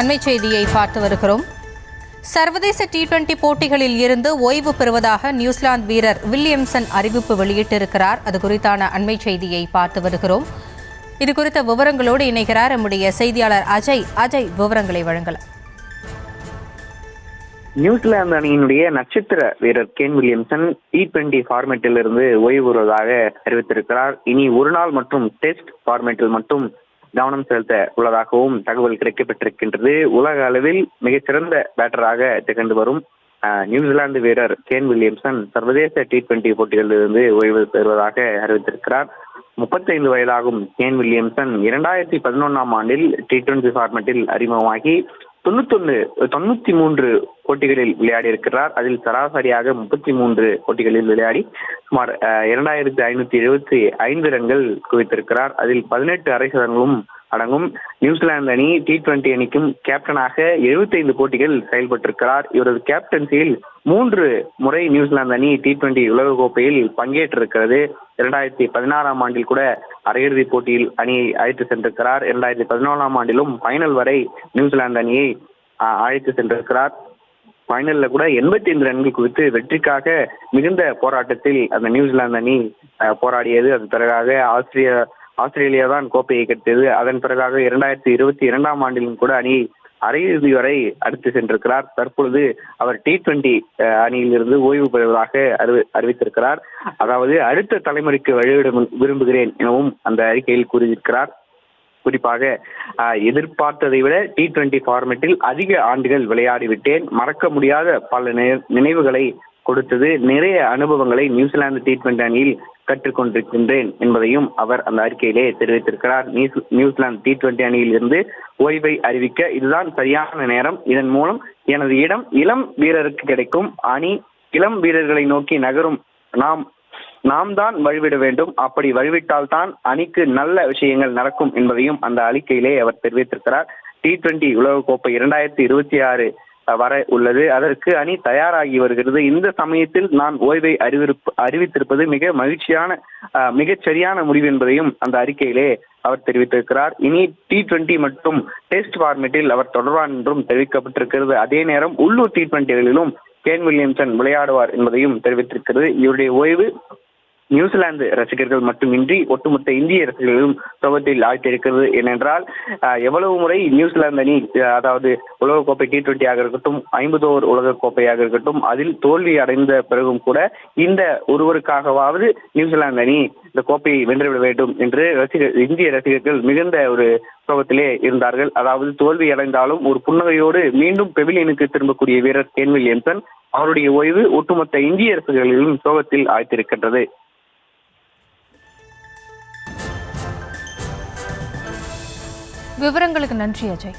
அண்மை செய்தியை பார்த்து வருகிறோம். சர்வதேச T20 போட்டிகளில் இருந்து ஓய்வு பெறுவதாக நியூசிலாந்து வீரர் வில்லியம்சன் அறிவிப்பு வெளியிட்டிருக்கிறார். அது குறித்தான அண்மை செய்தியை பார்த்து வருகிறோம். இது குறித்த விவரங்களோடு இணைகிறார் நம்முடைய செய்தியாளர் அஜய். விவரங்களை வழங்கலாம். நியூசிலாந்து அணியினுடைய நட்சத்திர வீரர் கேன் வில்லியம்சன் T20 ஃபார்மேட்டில் இருந்து ஓய்வு பெறுவதாக அறிவித்திருக்கிறார். இனி ஒரு நாள் மற்றும் டெஸ்ட் ஃபார்மேட்டில் மட்டும் கவனம் செலுத்த உள்ளதாகவும் தகவல் கிடைக்கப்பட்டிருக்கின்றது. உலக அளவில் மிகச்சிறந்த பேட்டராக திகழ்ந்து வரும் நியூசிலாந்து வீரர் கேன் வில்லியம்சன் சர்வதேச T20 போட்டிகளில் இருந்து ஓய்வு பெறுவதாக அறிவித்திருக்கிறார். 35 வயதாகும் கேன் வில்லியம்சன் 2011ஆம் ஆண்டில் T20 ஃபார்மேட்டில் அறிமுகமாகி 93 போட்டிகளில் விளையாடி இருக்கிறார். அதில் சராசரியாக 33 போட்டிகளில் விளையாடி சுமார் 2575 ரன்கள் குவித்திருக்கிறார். அதில் 18 அரை சதங்களும் அடங்கும். நியூசிலாந்து அணி T20 அணிக்கும் கேப்டனாக 75 போட்டிகள் செயல்பட்டிருக்கிறார். இவரது கேப்டன்சியில் 3 முறை நியூசிலாந்து அணி T20 உலகக்கோப்பையில் பங்கேற்றிருக்கிறது. 2016ஆம் ஆண்டில் கூட அரையிறுதி போட்டியில் அணியை அழைத்து சென்றிருக்கிறார். 2014ஆம் ஆண்டிலும் ஃபைனல் வரை நியூசிலாந்து அணியை அழைத்து சென்றிருக்கிறார். ஃபைனல்ல கூட 85 ரன்கள் குவித்து வெற்றிக்காக மிகுந்த போராட்டத்தில் அந்த நியூசிலாந்து அணி போராடியது. அதன் பிறகாக ஆஸ்திரேலியா தான் கோப்பையை கட்டியது. அதன் பிறகாக 2022ஆம் ஆண்டிலும் கூட அணி அரையிறுதி வரை அடுத்து சென்றிருக்கிறார். தற்பொழுது அவர் T20 அணியிலிருந்து ஓய்வு பெறுவதாக அறிவித்திருக்கிறார். அதாவது அடுத்த தலைமுறைக்கு வழிவிட விரும்புகிறேன் எனவும் அந்த அறிக்கையில் கூறியிருக்கிறார். குறிப்பாக எதிர்பார்த்ததை விட T20 ஃபார்மேட்டில் அதிக ஆண்டுகள் விளையாடிவிட்டேன். மறக்க முடியாத பல நினைவுகளை கொடுத்தது. நிறைய அனுபவங்களை நியூசிலாந்து T20 அணியில் கற்றுக்கொண்டிருக்கின்றேன் என்பதையும் அவர் அந்த அறிக்கையிலே தெரிவித்திருக்கிறார். நியூசிலாந்து T20 அணியில் இருந்து ஓய்வை அறிவிக்க இதுதான் சரியான நேரம். இதன் மூலம் எனது இடம் இளம் வீரருக்கு கிடைக்கும். அணி இளம் வீரர்களை நோக்கி நகரும். நாம் தான் வழிவிட வேண்டும். அப்படி வழிவிட்டால் தான் அணிக்கு நல்ல விஷயங்கள் நடக்கும் என்பதையும் அந்த அறிக்கையிலே அவர் தெரிவித்திருக்கிறார். T20 உலகக்கோப்பை 2026 வர உள்ளது. அதற்கு அணி தயாராகி வருகிறது. இந்த சமயத்தில் நான் ஓய்வை அறிவித்திருப்பது மிகச் சரியான முடிவு என்பதையும் அந்த அறிக்கையிலே அவர் தெரிவித்திருக்கிறார். இனி T20 மற்றும் டெஸ்ட் ஃபார்மேட்டில் அவர் தொடர்வார் என்றும் தெரிவிக்கப்பட்டிருக்கிறது. அதே நேரம் உள்ளூர் T20களிலும் கேன் வில்லியம்சன் விளையாடுவார் என்பதையும் தெரிவித்திருக்கிறது. இவருடைய ஓய்வு நியூசிலாந்து ரசிகர்கள் மட்டுமின்றி ஒட்டுமொத்த இந்திய ரசிகர்களும் சோகத்தில் ஆழ்த்தியிருக்கிறது. ஏனென்றால் எவ்வளவு முறை நியூசிலாந்து அணி, அதாவது உலகக்கோப்பை T20 ஆக இருக்கட்டும், 50 ஓவர் உலகக்கோப்பையாக இருக்கட்டும், அதில் தோல்வி அடைந்த பிறகும் கூட இந்த ஒருவருக்காகவாவது நியூசிலாந்து அணி இந்த கோப்பையை வென்றுவிட வேண்டும் என்று இந்திய ரசிகர்கள் மிகுந்த ஒரு சோகத்திலே இருந்தார்கள். அதாவது தோல்வி அடைந்தாலும் ஒரு புன்னகையோடு மீண்டும் பெவிலியனுக்கு திரும்பக்கூடிய வீரர் கேன் வில்லியம்சன். அவருடைய ஓய்வு ஒட்டுமொத்த இந்திய ரசிகர்களிலும் சோகத்தில் ஆழ்த்தியிருக்கின்றது. விவரங்களுக்கு நன்றி அஜய்.